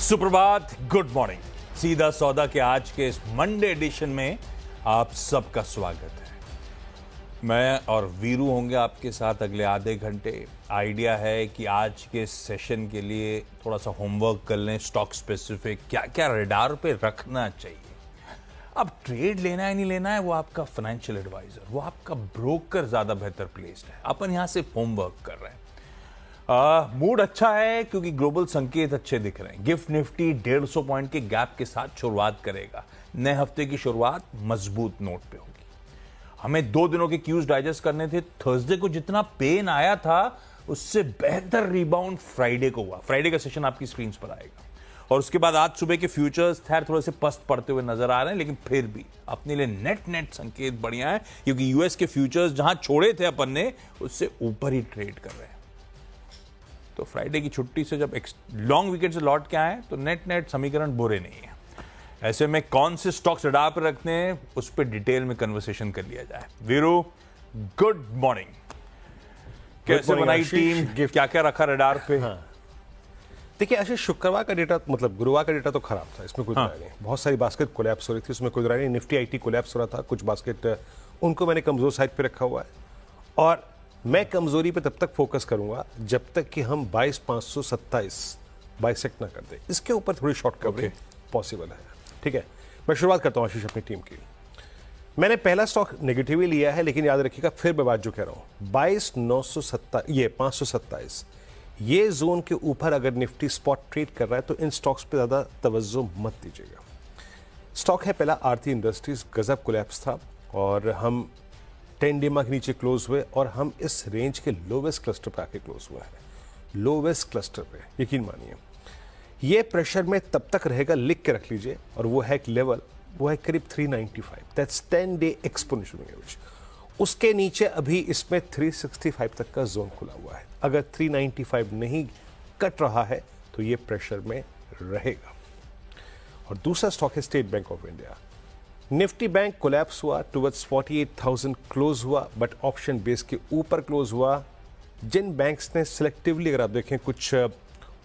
सुप्रभात, good morning. सीधा सौदा के आज के इस मंडे एडिशन में आप सबका स्वागत है। मैं और वीरू होंगे आपके साथ अगले आधे घंटे। आइडिया है कि आज के सेशन के लिए थोड़ा सा होमवर्क कर लें, स्टॉक स्पेसिफिक क्या क्या रडार पे रखना चाहिए। अब ट्रेड लेना है नहीं लेना है वो आपका फाइनेंशियल एडवाइजर, वो आपका ब्रोकर ज्यादा बेहतर प्लेस्ड है। अपन यहां से होमवर्क कर रहे हैं। मूड अच्छा है क्योंकि ग्लोबल संकेत अच्छे दिख रहे हैं। गिफ्ट निफ्टी 150 पॉइंट के गैप के साथ शुरुआत करेगा। नए हफ्ते की शुरुआत मजबूत नोट पे होगी। हमें 2 दिनों के क्यूज डाइजेस्ट करने थे। थर्सडे को जितना पेन आया था उससे बेहतर रिबाउंड फ्राइडे को हुआ। फ्राइडे का सेशन आपकी स्क्रीन पर आएगा। और उसके बाद आज सुबह के फ्यूचर्स खैर थोड़े से पस्त पड़ते हुए नजर आ रहे हैं, लेकिन फिर भी अपने लिए नेट संकेत बढ़िया है क्योंकि यूएस के फ्यूचर्स जहां छोड़े थे अपन ने उससे ऊपर ही ट्रेड कर रहे हैं। तो फ्राइडे की छुट्टी से जब लॉन्ग वीकेंड से लौट के आए तो नेट समीकरण बुरे नहीं है। ऐसे में कौन से स्टॉक्स रडार पर रखने हैं उस पर डिटेल में कन्वर्सेशन कर लिया जाए। Veeru, good morning. कैसे बनाई टीम, क्या क्या रखा रडार पे? हाँ। देखिए आशीष, शुक्रवार का डेटा मतलब गुरुवार का डेटा तो खराब था, इसमें कोई राय नहीं। बहुत सारी बास्केट कोलैप्स हो रही थी, उसमें कोई राय नहीं। निफ्टी आईटी कोलैप्स हो रहा था, कुछ बास्केट उनको मैंने कमजोर साइड पे रखा हुआ है। और मैं कमजोरी पे तब तक फोकस करूंगा जब तक कि हम 22,527 बाइसेक्ट ना कर दे। इसके ऊपर थोड़ी शॉर्ट कवरिंग पॉसिबल है। ठीक है, मैं शुरुआत करता हूं आशीष अपनी टीम की। मैंने पहला स्टॉक नेगेटिवली लिया है, लेकिन याद रखिएगा फिर मैं बात जो कह रहा हूं 22,927 ये 527 ये जोन के ऊपर अगर निफ्टी स्पॉट ट्रेड कर रहा है तो इन स्टॉक्स पे ज्यादा तवज्जो मत दीजिएगा। स्टॉक है पहला आरती इंडस्ट्रीज, गजब कोलैप्स था और हम 10 डे के नीचे क्लोज हुए और हम इस रेंज के लोवेस्ट क्लस्टर पे आके क्लोज हुआ है। लोवेस्ट क्लस्टर पे यकीन मानिए ये प्रेशर में तब तक रहेगा, लिख के रख लीजिए। और वो है एक लेवल, वो है करीब 395, दैट्स 10 डे एक्सपोनेंशियल एवरेज। उसके नीचे अभी इसमें 365 तक का जोन खुला हुआ है। अगर 395 नहीं कट रहा है तो ये प्रेशर में रहेगा। और दूसरा स्टॉक है state Bank of India. Nifty bank collapse हुआ, टुवर्ड्स 48,000 क्लोज हुआ, बट ऑप्शन बेस के ऊपर क्लोज हुआ। जिन बैंक्स ने सिलेक्टिवली अगर आप देखें कुछ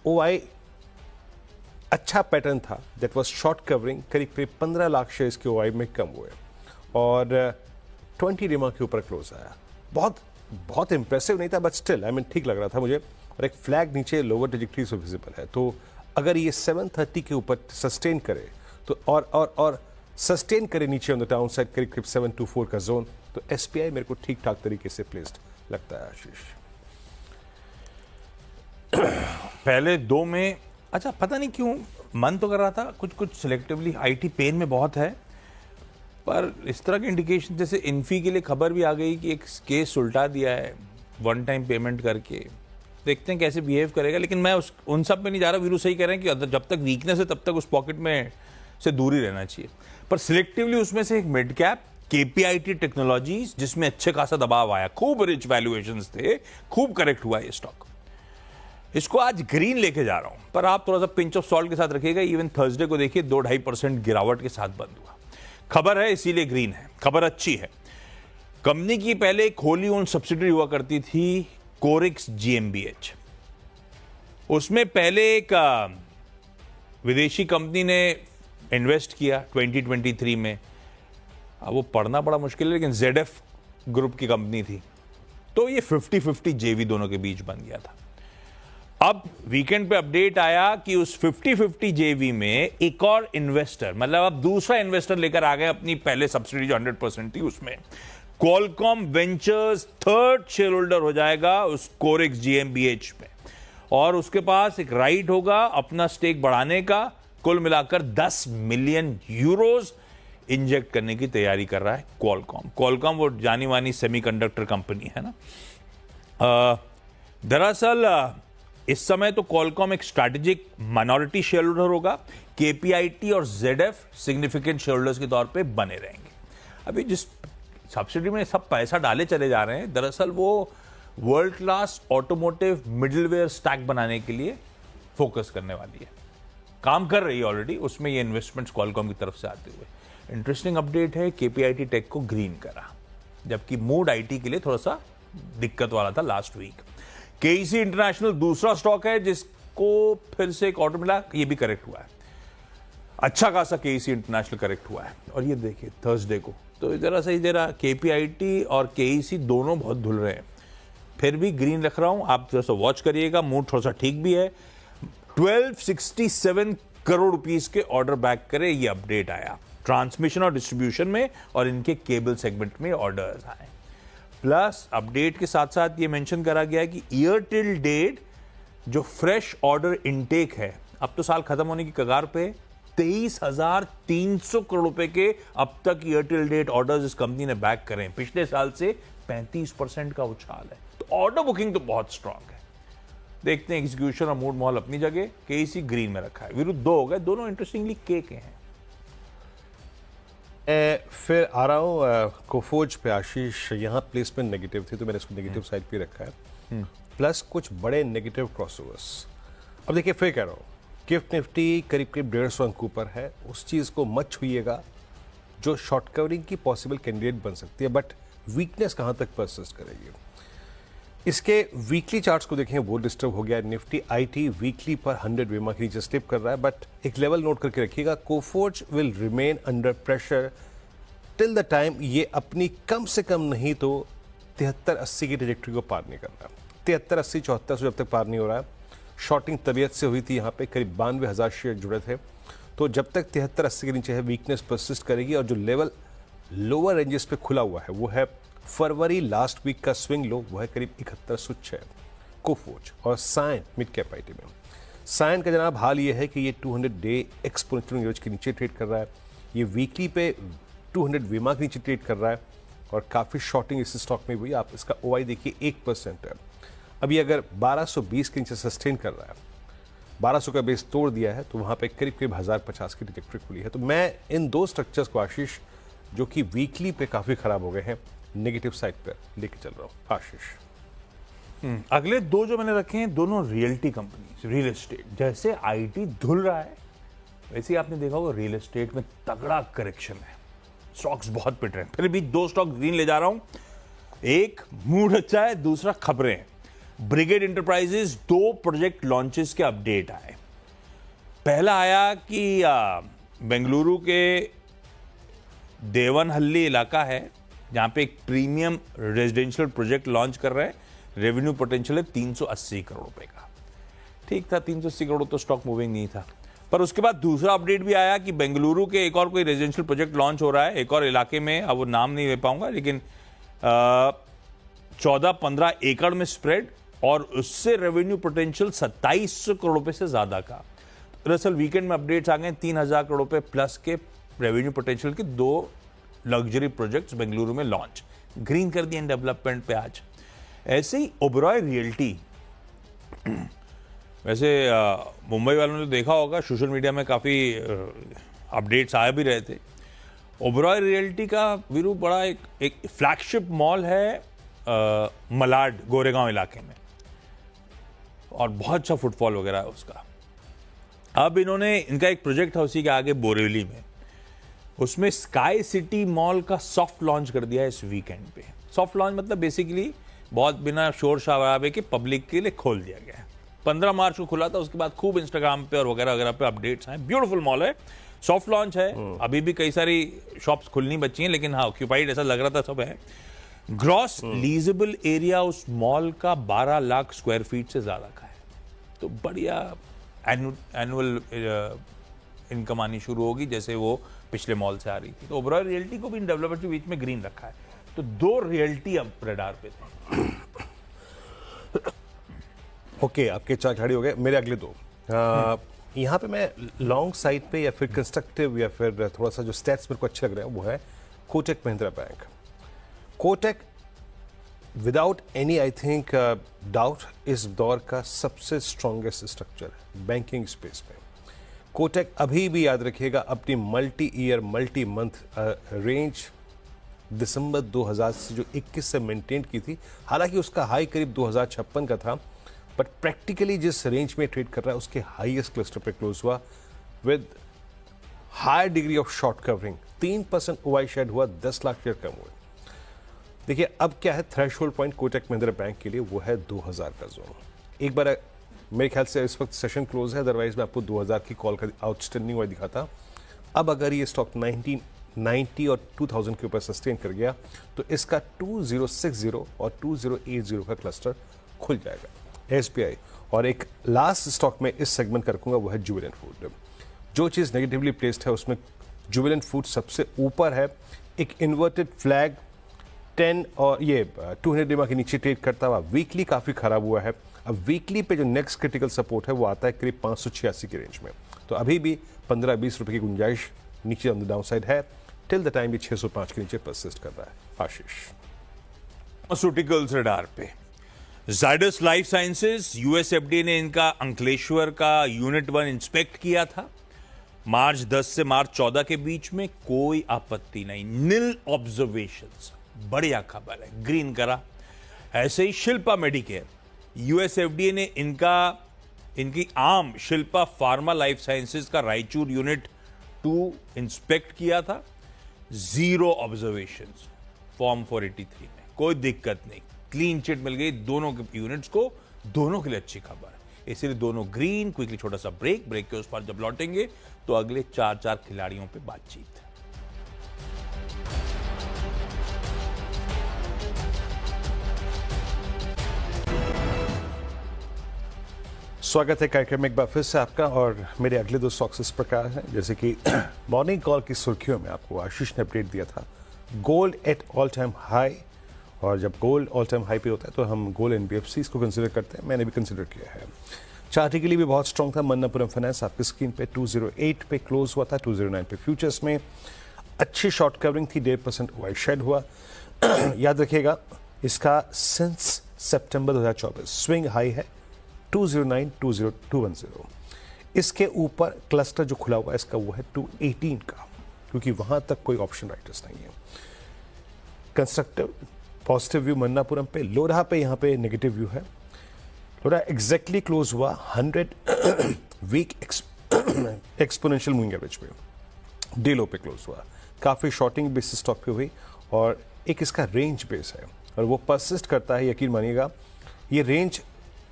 ओआई अच्छा पैटर्न था, दैट वाज शॉर्ट कवरिंग, करीब 15 लाख शेयर्स के ओआई में कम हुए और 20 डिमा के ऊपर क्लोज आया। बहुत इंप्रेसिव नहीं था, बट स्टिल आई मीन ठीक लग रहा था मुझे। और एक फ्लैग नीचे लोअर ट्रैजेक्टरी से विजिबल है। तो अगर ये 730 के ऊपर सस्टेन करे तो और सस्टेन करे नीचे ऑन द डाउन साइड करीब 724 का जोन, तो एसपीआई मेरे को ठीक ठाक तरीके से प्लेस्ड लगता है आशीष। पहले 2 में अच्छा पता नहीं क्यों मन तो कर रहा था कुछ सिलेक्टिवली। आईटी पेन में बहुत है, पर इस तरह के इंडिकेशन जैसे इन्फी के लिए खबर भी आ गई कि एक केस उल्टा दिया है वन टाइम पेमेंट करके। देखते हैं कैसे बिहेव करेगा, लेकिन मैं उन सब में नहीं जा रहा। वीरू सही कह रहे हैं कि जब तक वीकनेस है तब तक उस पॉकेट में से दूर ही रहना चाहिए। पर सिलेक्टिवली उसमें से एक मिड कैप केपीआईटी टेक्नोलॉजीज, जिसमें अच्छे खासा दबाव आया, खूब रिच वैल्यूएशंस थे, खूब करेक्ट हुआ ये स्टॉक। इसको आज ग्रीन लेके जा रहा हूं, पर आप थोड़ा सा पिंच ऑफ सॉल्ट के साथ रखिएगा। इवन थर्सडे को देखिए 2-2.5% गिरावट के साथ बंद हुआ। खबर है इसीलिए ग्रीन है, खबर अच्छी है। कंपनी की पहले एक होली ओन्ड सब्सिडरी हुआ करती थी कोरिक्स जीएमबीएच। उसमें पहले एक विदेशी कंपनी ने इन्वेस्ट किया 2023 में। अब वो पढ़ना बड़ा मुश्किल है, लेकिन ZF ग्रुप की कंपनी थी, तो ये 50-50 जेवी दोनों के बीच बन गया था। अब वीकेंड पे अपडेट आया कि उस 50-50 जेवी में एक और इन्वेस्टर, मतलब अब दूसरा इन्वेस्टर लेकर आ गए अपनी पहले सब्सिडी जो 100% थी उसमें। Qualcomm ventures third share holder हो जाएगा उस कोरिक्स जीएमबीएच में, और उसके पास एक राइट होगा अपना स्टेक बढ़ाने का। कुल मिलाकर 10 मिलियन यूरोज इंजेक्ट करने की तैयारी कर रहा है क्वालकॉम वो जानी मानी सेमीकंडक्टर कंपनी है ना। दरअसल इस समय तो क्वालकॉम एक स्ट्रैटेजिक माइनॉरिटी शेयर होल्डर होगा। केपीआईटी और ZF सिग्निफिकेंट शेयर होल्डर्स के तौर पे बने रहेंगे। अभी जिस सब्सिडी में सब पैसा डाले चले जा रहे हैं, दरअसल वो world class automotive middleware stack बनाने के लिए फोकस करने वाली है। काम कर रही है ऑलरेडी, उसमें ये इन्वेस्टमेंट्स क्वालकॉम की तरफ से आते हुए। इंटरेस्टिंग अपडेट है, केपीआईटी टेक को ग्रीन करा, जबकि मूड आईटी के लिए थोड़ा सा दिक्कत वाला था लास्ट वीक। केईसी इंटरनेशनल दूसरा स्टॉक है जिस को फिर से एक ऑर्डर मिला, ये भी करेक्ट हुआ है, अच्छा खासा केईसी इंटरनेशनल करेक्ट हुआ है। और ये देखिए थर्सडे को तो जरा केपीआईटी और केईसी दोनों बहुत धुल रहे हैं, फिर भी ग्रीन रख रहा हूं, आप थोड़ा सा वॉच करिएगा, मूड थोड़ा सा ठीक भी है। 1267 करोड़ रुपीस के ऑर्डर बैक करे, ये अपडेट आया ट्रांसमिशन और डिस्ट्रीब्यूशन में, और इनके केबल सेगमेंट में ऑर्डर्स आए। प्लस अपडेट के साथ साथ ये मेंशन करा गया है कि ईयर टिल डेट जो फ्रेश ऑर्डर इनटेक है, अब तो साल खत्म होने की कगार पे, 23,300 करोड़ रुपए के अब तक ईयर टिल डेट ऑर्डर्स इस कंपनी ने बैक करें, पिछले साल से 35% का उछाल है। तो ऑर्डर बुकिंग तो बहुत स्ट्रांग है। देखते हैं एग्जीक्यूशन और मूड माहौल अपनी जगह, केईसी ग्रीन में रखा है, विरुद्ध 2 हो गए, दोनों इंटरेस्टिंगली के हैं। फिर आ रहा हूँ कोफोर्ज पे आशीष, यहाँ प्लेसमेंट नेगेटिव थी तो मैंने इसको नेगेटिव साइड पे रखा है, प्लस कुछ बड़े नेगेटिव क्रॉसओवर्स। अब देखिए फिर कह रहा हूँ, गिफ्ट निफ्टी करीब करीब 150 अंक ऊपर है, उस चीज़ को मत छूइएगा जो शॉर्ट कवरिंग की पॉसिबल कैंडिडेट बन सकती है, बट वीकनेस कहाँ तक परसिस्ट करेगी। इसके वीकली चार्ट्स को देखें, वो डिस्टर्ब हो गया। निफ्टी आईटी वीकली पर 100 वेमा के नीचे स्लिप कर रहा है, बट एक लेवल नोट करके रखिएगा, Coforge will remain under pressure till the time ये अपनी कम से कम नहीं तो 73-80 की ट्रेजेक्टरी को पार नहीं कर रहा। 73-80 7400 जब तक पार नहीं हो रहा है, शॉर्टिंग तबीयत से हुई थी, यहाँ पे करीब 92,000 शेयर जुड़े थे, तो जब तक 73-80 के नीचे है वीकनेस परसिस्ट करेगी। और जो लेवल लोअर रेंजेस पे खुला हुआ है वो है फरवरी लास्ट वीक का स्विंग लो, वो है करीब 7106 कोफोर्ज। और साइन मिड कैप आईटी में साइन का जनाब हाल ये है कि ये 200 डे एक्सपोनेंशियल एवरेज के नीचे ट्रेड कर रहा है, ये वीकली पे 200 वेमा के नीचे ट्रेड कर रहा है, और काफ़ी शॉर्टिंग इस स्टॉक में हुई। आप इसका ओआई देखिए 1% है। अभी अगर 1220 के नीचे सस्टेन कर रहा है, 1200 का बेस तोड़ दिया है, तो वहाँ पे करीब करीब 1050 की ट्रेजेक्टरी खुली है। तो मैं इन 2 स्ट्रक्चर्स को आशीष, जो कि वीकली पे काफ़ी खराब हो गए हैं, नेगेटिव साइड पर लेके चल रहा हूँ आशीष। अगले 2 जो मैंने रखे हैं दोनों रियल्टी कंपनी, रियल एस्टेट। जैसे आईटी धुल रहा है, वैसे ही आपने देखा होगा रियल एस्टेट में तगड़ा करेक्शन है, स्टॉक्स बहुत पिट रहे हैं। फिर भी 2 स्टॉक ग्रीन ले जा रहा हूं, एक मूड अच्छा है, दूसरा खबरें। ब्रिगेड इंटरप्राइजेस 2 प्रोजेक्ट लॉन्चेस के अपडेट आए। पहला आया कि बेंगलुरु के देवनहल्ली इलाका है, जहां पे एक प्रीमियम रेजिडेंशियल प्रोजेक्ट लॉन्च कर रहे हैं, रेवेन्यू पोटेंशियल है 380 करोड़ रुपए का। ठीक था, 380 करोड़ तो स्टॉक मूविंग नहीं था। पर उसके बाद दूसरा अपडेट भी आया कि बेंगलुरु के एक और कोई रेजिडेंशियल प्रोजेक्ट लॉन्च हो रहा है, एक और इलाके में, अब वो नाम नहीं ले पाऊंगा, लेकिन 14-15 एकड़ में स्प्रेड, और उससे रेवेन्यू पोटेंशियल 2700 करोड़ रुपए से ज्यादा का। दरअसल वीकेंड में अपडेट्स आ गए 3000 करोड़ रुपए प्लस के रेवेन्यू पोटेंशियल के 2 लग्जरी प्रोजेक्ट्स बेंगलुरु में लॉन्च, ग्रीन कर दिए डेवलपमेंट पे आज। ऐसे ही ओबरॉय रियल्टी, वैसे मुंबई वालों ने देखा होगा, सोशल मीडिया में काफ़ी अपडेट्स आ भी रहे थे। ओबरॉय रियल्टी का वीरू बड़ा एक फ्लैगशिप मॉल है मलाड गोरेगांव इलाके में, और बहुत अच्छा फुटफॉल वगैरह है उसका। अब इन्होंने, इनका एक प्रोजेक्ट है उसी के आगे बोरेवली में, उसमें स्काई सिटी मॉल का सॉफ्ट लॉन्च कर दिया है इस वीकेंड पे। सॉफ्ट लॉन्च मतलब बेसिकली बहुत बिना शोर शराबे के पब्लिक के लिए खोल दिया गया है। 15 मार्च को खुला था, उसके बाद खूब इंस्टाग्राम पे और वगैरह वगैरह पे अपडेट्स हैं। ब्यूटीफुल मॉल है, सॉफ्ट लॉन्च है, अभी भी कई सारी शॉप्स खुलनी बची हैं, लेकिन हाँ ऑक्यूपाइड ऐसा लग रहा था सब है। ग्रॉस लीजेबल एरिया उस मॉल का 12 लाख स्क्वायर फीट से ज्यादा का है, तो बढ़िया एनुअल इनकम आनी शुरू होगी, जैसे वो पिछले मॉल से आ रही थी। तो ओबरॉय रियल्टी को भी इन डेवलपर्स के बीच में ग्रीन रखा है, तो 2 रियल्टी अब रेडार पे थे। ओके, आपके 4 खड़ी हो गए, मेरे अगले 2। यहाँ पे मैं लॉन्ग साइड पे या फिर कंस्ट्रक्टिव या फिर थोड़ा सा जो स्टैट्स मेरे को अच्छे लग रहे हैं, वो है Kotak Mahindra bank. Kotak without any I think doubt इस दौर का सबसे स्ट्रॉन्गेस्ट स्ट्रक्चर है बैंकिंग स्पेस में। कोटक अभी भी याद रखिएगा अपनी multi year multi month range दिसंबर 2000 से जो 21 से मेंटेन की थी, हालांकि उसका हाई करीब 2056 का था, बट प्रैक्टिकली जिस रेंज में ट्रेड कर रहा है उसके हाईएस्ट क्लस्टर पे क्लोज हुआ with high degree of short covering. 3% OI shed हुआ, 10 लाख शेयर कम हुए। देखिए अब क्या है threshold point Kotak Mahindra bank के लिए, वो है 2000 का जोन। एक बार मेरे ख्याल से इस वक्त सेशन क्लोज है, अदरवाइज मैं आपको 2000 की कॉल का आउटस्टैंडिंग वाला दिखाता। अब अगर ये स्टॉक 1990 और 2000 के ऊपर सस्टेन कर गया तो इसका 2060 और 2080 का क्लस्टर खुल जाएगा SBI। और एक लास्ट स्टॉक में इस सेगमेंट का रखूंगा वो है जुबिलेंट फूड। जो चीज़ नेगेटिवली प्लेस्ड है उसमें जुबिलेंट फूड सबसे ऊपर है। एक इन्वर्टेड फ्लैग 10 और ये 200 डिमा के नीचे ट्रेड करता हुआ वीकली काफ़ी खराब हुआ है। अब वीकली पे जो नेक्स्ट क्रिटिकल सपोर्ट है वो आता है करीब 586 के रेंज में। तो अभी भी 15-20 रुपए की गुंजाइश नीचे ऑन द डाउन साइड है टिल द टाइम ये 605 के नीचे परसिस्ट कर रहा है। आशीष, फार्मास्यूटिकल्स रडार पे Zydus life sciences, US FDA ने इनका अंकलेश्वर का यूनिट 1 इंस्पेक्ट किया था मार्च 10 से मार्च 14 के बीच में। कोई आपत्ति नहीं, नील ऑब्जर्वेशंस, बढ़िया खबर है, ग्रीन करा। ऐसे ही शिल्पा मेडिकेयर, यूएस FDA ने इनकी आम शिल्पा फार्मा लाइफ साइंसेज का रायचूर यूनिट 2 इंस्पेक्ट किया था, 0 ऑब्जर्वेशंस फॉर्म 483 में, कोई दिक्कत नहीं, क्लीन चिट मिल गई दोनों के यूनिट्स को, दोनों के लिए अच्छी खबर है, इसलिए दोनों ग्रीन। क्विकली छोटा सा ब्रेक के उस पार जब लौटेंगे तो अगले 4 खिलाड़ियों पे बातचीत। स्वागत है कार्यक्रम में एक बार फिर से आपका। और मेरे अगले 2 स्टॉक्स इस प्रकार हैं, जैसे कि मॉर्निंग कॉल की सुर्खियों में आपको आशीष ने अपडेट दिया था gold at all time high. और जब गोल्ड ऑल टाइम हाई पे होता है तो हम गोल्ड NBFCs को कंसिडर करते हैं, मैंने भी कंसिडर किया है। चार्ट के लिए भी बहुत स्ट्रॉन्ग था। मन्नापुरम फाइनेंस आपकी स्क्रीन पे 208 पे क्लोज हुआ था, 209 पे फ्यूचर्स में अच्छी शॉर्ट कवरिंग थी, 1.5% वाइड शेड हुआ। याद रखिएगा इसका सिंस सितंबर 2024 स्विंग हाई है 209, 20210। इसके ऊपर क्लस्टर जो खुला हुआ है इसका वो है 218 का, क्योंकि वहां तक कोई ऑप्शन राइटर्स नहीं है। कंस्ट्रक्टिव पॉजिटिव व्यू मन्नापुरम पे, लोढ़ा पे यहाँ पे नेगेटिव व्यू है। लोढ़ा एग्जैक्टली क्लोज हुआ 100 वीक एक्सपोनेंशियल मूविंग एवरेज पे, डे लो पे क्लोज हुआ। काफ़ी शॉर्टिंग बेसिस स्टॉक पे हुई और एक इसका रेंज बेस है और वो परसिस्ट करता है, यकीन मानिएगा। ये रेंज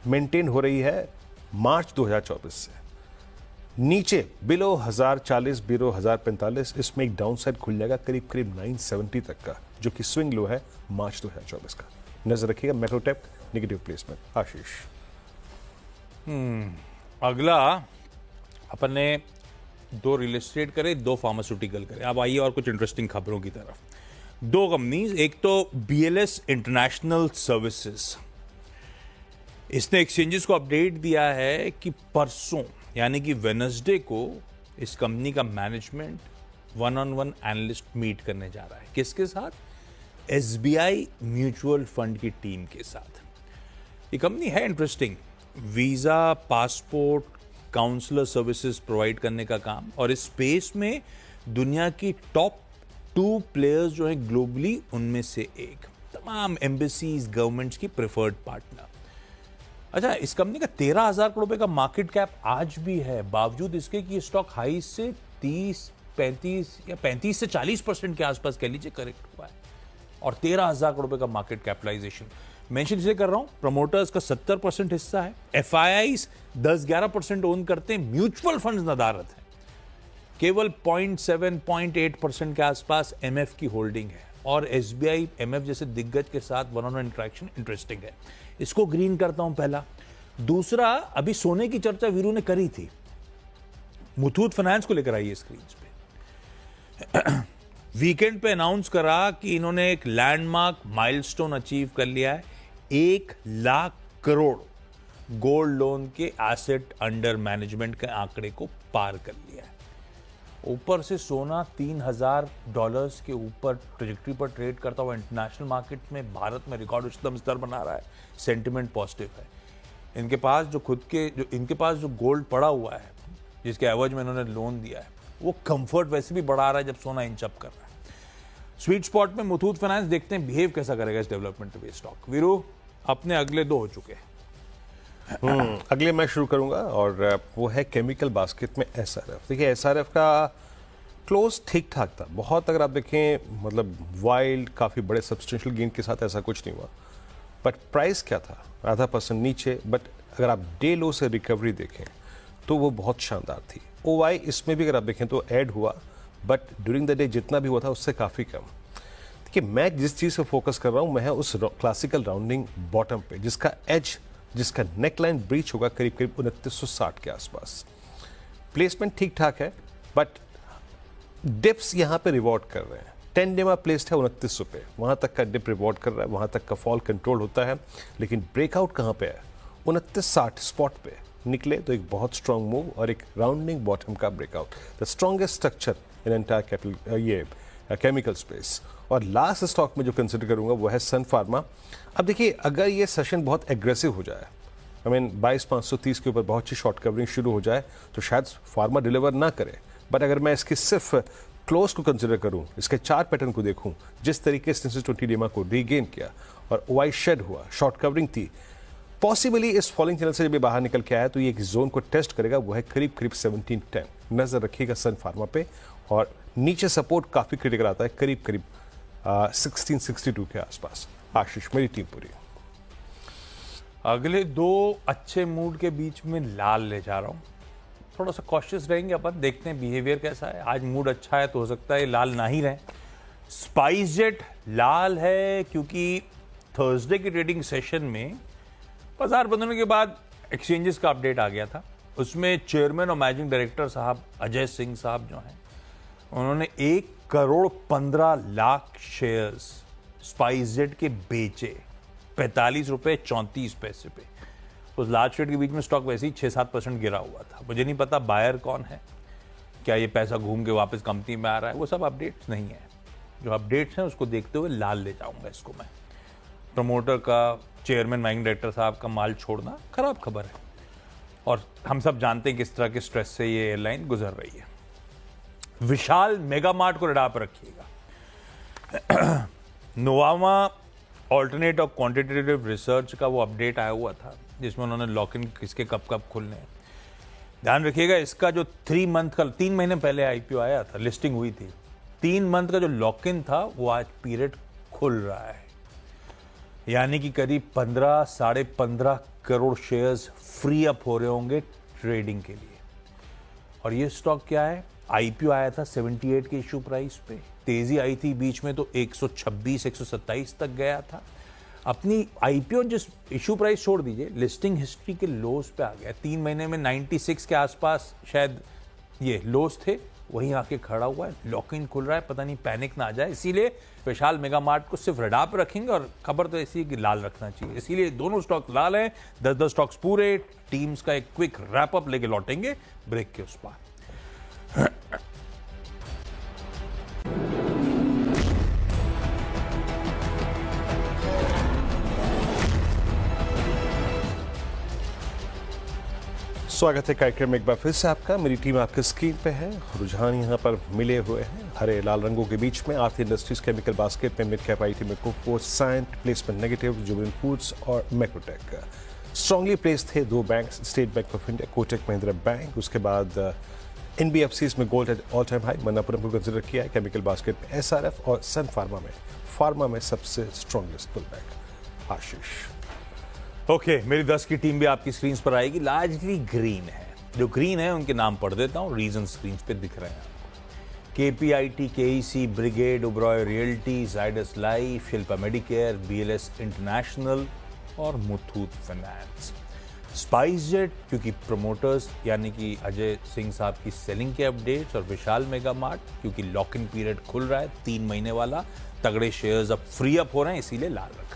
मेंटेन हो रही है मार्च 2024 से। नीचे बिलो 1040, बिलो 1045, इसमें एक डाउन साइड खुल जाएगा करीब 970 तक का, जो कि स्विंग लो है मार्च 2024 का। नजर रखिएगा मैक्रोटेक नेगेटिव प्लेसमेंट। आशीष, अगला अपन ने 2 रियल एस्टेट करे, 2 फार्मास्यूटिकल करे। अब आइए और कुछ इंटरेस्टिंग खबरों की तरफ। 2 कंपनीज, एक तो BLS इंटरनेशनल सर्विसेज, इसने एक्सचेंजेस को अपडेट दिया है कि परसों यानी कि वेडनेसडे को इस कंपनी का मैनेजमेंट 1-on-1 एनालिस्ट मीट करने जा रहा है। किसके साथ? SBI म्यूचुअल फंड की टीम के साथ। ये कंपनी है interesting, visa, passport, counsellor services provide करने का काम, और इस स्पेस में दुनिया की टॉप 2 प्लेयर्स जो हैं ग्लोबली, उनमें से एक, तमाम एम्बेसीज, गवर्नमेंट्स की प्रेफर्ड पार्टनर। अच्छा, इस कंपनी का 13,000 करोड़ रुपए का मार्केट कैप आज भी है, बावजूद इसके कि स्टॉक हाई से 35 से 40% के आसपास कह लीजिए करेक्ट हुआ है, और 13,000 करोड़ रुपए का मार्केट कैपिटलाइजेशन। मेंशन इसलिए कर रहा हूं, प्रमोटर्स का 70% हिस्सा है, FIIs 10-11% ओन करते हैं, म्यूचुअल फंड्स नदारत है, केवल 0.7-0.8% के आसपास MF की होल्डिंग है, और SBI MF जैसे दिग्गज के साथ वन-ऑन-वन इंटरेक्शन इंटरेस्टिंग है। इसको ग्रीन करता हूं पहला। दूसरा, अभी सोने की चर्चा वीरू ने करी थी, मुथूट फाइनेंस को लेकर आई है स्क्रीन पे। वीकेंड पे अनाउंस करा कि इन्होंने एक लैंडमार्क माइलस्टोन अचीव कर लिया है, 1 लाख करोड़ गोल्ड लोन के एसेट अंडर मैनेजमेंट के आंकड़े को पार कर लिया है। ऊपर से सोना $3,000 के ऊपर ट्रेजेक्टरी पर ट्रेड करता हुआ इंटरनेशनल मार्केट में भारत में रिकॉर्ड उच्चतम स्तर बना रहा है, सेंटिमेंट पॉजिटिव है। इनके पास जो गोल्ड पड़ा हुआ है, जिसके एवज में इन्होंने लोन दिया है, वो कंफर्ट वैसे भी बढ़ा रहा है जब सोना इंच अप कर रहा है। स्वीट स्पॉट में मुथूट फाइनेंस, देखते हैं बिहेव कैसा करेगा इस डेवलपमेंट बेस्ड स्टॉक। वीरू, अपने अगले 2 हो चुके हैं। अगले मैं शुरू करूंगा और वो है केमिकल बास्केट में SRF। देखिए SRF का क्लोज ठीक ठाक था, बहुत, अगर आप देखें मतलब वाइल्ड, काफ़ी बड़े सब्सटेंशियल गेन के साथ ऐसा कुछ नहीं हुआ, बट प्राइस क्या था, 0.5% नीचे, बट अगर आप डे लो से रिकवरी देखें तो वो बहुत शानदार थी। OI इसमें भी अगर आप देखें तो ऐड हुआ, बट ड्यूरिंग द डे जितना भी हुआ था उससे काफ़ी कम। देखिए, मैं जिस चीज़ पर फोकस कर रहा हूँ, मैं उस क्लासिकल राउंडिंग बॉटम पे, जिसका एज, जिसका नेकलाइन ब्रीच होगा करीब करीब 2960 के आसपास। प्लेसमेंट ठीक ठाक है, बट डिप्स यहाँ पे रिवॉर्ड कर रहे हैं। 10 डे में प्लेस्ड है 2900 पे, वहाँ तक का डिप रिवॉर्ड कर रहा है, वहाँ तक का फॉल कंट्रोल होता है। लेकिन ब्रेकआउट कहाँ पे है? 2960 स्पॉट पे निकले तो एक बहुत स्ट्रॉन्ग मूव और एक राउंडिंग बॉटम का breakout, the strongest structure in entire capital ये केमिकल स्पेस। और लास्ट स्टॉक में जो कंसिडर करूंगा वो है सन फार्मा। अब देखिए, अगर ये सेशन बहुत एग्रेसिव हो जाए, आई मीन 22,530 के ऊपर बहुत अच्छी शॉर्ट कवरिंग शुरू हो जाए, तो शायद फार्मा डिलीवर ना करे। बट अगर मैं इसकी सिर्फ क्लोज को कंसिडर करूं, इसके चार्ट पैटर्न को देखूं, जिस तरीके से 20 डेमा को रीगेन किया और OI शेड हुआ, शॉर्ट कवरिंग थी, पॉसिबली इस फॉलिंग चैनल से जब ये बाहर निकल के आया तो ये एक जोन को टेस्ट करेगा, वो है करीब करीब 1710। नजर रखिएगा सन फार्मा पे। और नीचे सपोर्ट काफी क्रिटिकल आता है, करीब करीब 1662 के आसपास। आशीष, मेरी टीम पूरी। अगले दो अच्छे मूड के बीच में लाल ले जा रहा हूँ। थोड़ा सा कॉशियस रहेंगे अपन, देखते हैं बिहेवियर कैसा है। आज मूड अच्छा है तो हो सकता है लाल ना ही रहे। स्पाइस जेट लाल है क्योंकि थर्सडे की ट्रेडिंग सेशन में बाजार बंद होने के बाद एक्सचेंजेस का अपडेट आ गया था। उसमें चेयरमैन और मैनेजिंग डायरेक्टर साहब अजय सिंह साहब जो हैं, उन्होंने 1,15,00,000 शेयर्स स्पाइस जेट के बेचे 45 रुपये 34 पैसे पे। उस लार्ज शेयर के बीच में स्टॉक वैसे ही 6-7% गिरा हुआ था। मुझे नहीं पता बायर कौन है, क्या ये पैसा घूम के वापस कंपनी में आ रहा है, वो सब अपडेट्स नहीं है। जो अपडेट्स हैं उसको देखते हुए लाल ले जाऊंगा इसको मैं। प्रमोटर का, चेयरमैन मैनेजिंग डायरेक्टर साहब का माल छोड़ना खराब खबर है, और हम सब जानते हैं किस तरह के स्ट्रेस से ये एयरलाइन गुजर रही है। विशाल मेगा मार्ट को रडार पर रखिएगा। नोवामा ऑल्टरनेट और क्वांटिटेटिव रिसर्च का वो अपडेट आया हुआ था जिसमें उन्होंने लॉक इन किसके कब कब खुलने हैं। ध्यान रखिएगा, इसका जो 3 मंथ का, 3 महीने पहले IPO आया था, लिस्टिंग हुई थी, 3 मंथ का जो लॉक इन था वो आज पीरियड खुल रहा है। यानी कि करीब 15-15.5 करोड़ शेयर्स फ्री अप हो रहे होंगे ट्रेडिंग के लिए। और ये स्टॉक क्या है? IPO आया था 78 के इशू प्राइस पे, तेजी आई थी बीच में तो 126-127 तक गया था। अपनी IPO जिस इशू प्राइस छोड़ दीजिए, लिस्टिंग हिस्ट्री के लोस पे आ गया। 3 महीने में 96 के आसपास शायद ये लोस थे, वहीं आके खड़ा हुआ है। लॉक इन खुल रहा है, पता नहीं पैनिक ना आ जाए, इसीलिए विशाल मेगा मार्ट को सिर्फ रडार पर रखेंगे। और खबर तो ऐसी है कि लाल रखना चाहिए, इसीलिए दोनों स्टॉक लाल हैं। 10-10 स्टॉक्स पूरे। टीम्स का एक क्विक रैप अप लेके लौटेंगे ब्रेक के उस पार। स्वागत है कार्यक्रम में एक बार फिर से आपका। मेरी टीम आपके स्क्रीन पे है। रुझान यहाँ पर मिले हुए हैं हरे लाल रंगों के बीच में। आरती इंडस्ट्रीज केमिकल बास्केट में मिड कैप IT में कोको, साइंट प्लेसमेंट नेगेटिव, जुबिलेंट फूड्स और मैक्रोटेक। स्ट्रांगली प्लेस थे 2 bank, State Bank of India, Kotak Mahindra bank. उसके बाद NBFCs में gold all time high, Manappuram को कंसिडर किया है। केमिकल बास्केट में SRF और सन फार्मा में सबसे स्ट्रॉन्गेस्ट पुल बैक। आशीष। ओके, मेरी 10 की टीम भी आपकी स्क्रीन पर आएगी। लार्जली ग्रीन है, जो ग्रीन है उनके नाम पढ़ देता हूँ, रीजन स्क्रीन पे दिख रहे हैं। KPIT, KEC, brigade, Oberoi realty, Zydus life, Shilpa Medicare, BLS international और मुथूट फाइनेंस। स्पाइस जेट क्योंकि प्रमोटर्स यानी कि अजय सिंह साहब की सेलिंग के अपडेट्स, और विशाल मेगा मार्ट क्योंकि लॉक इन पीरियड खुल रहा है 3 महीने वाला, तगड़े शेयर्स अब फ्री अप हो रहे हैं, इसीलिए लाल रखा।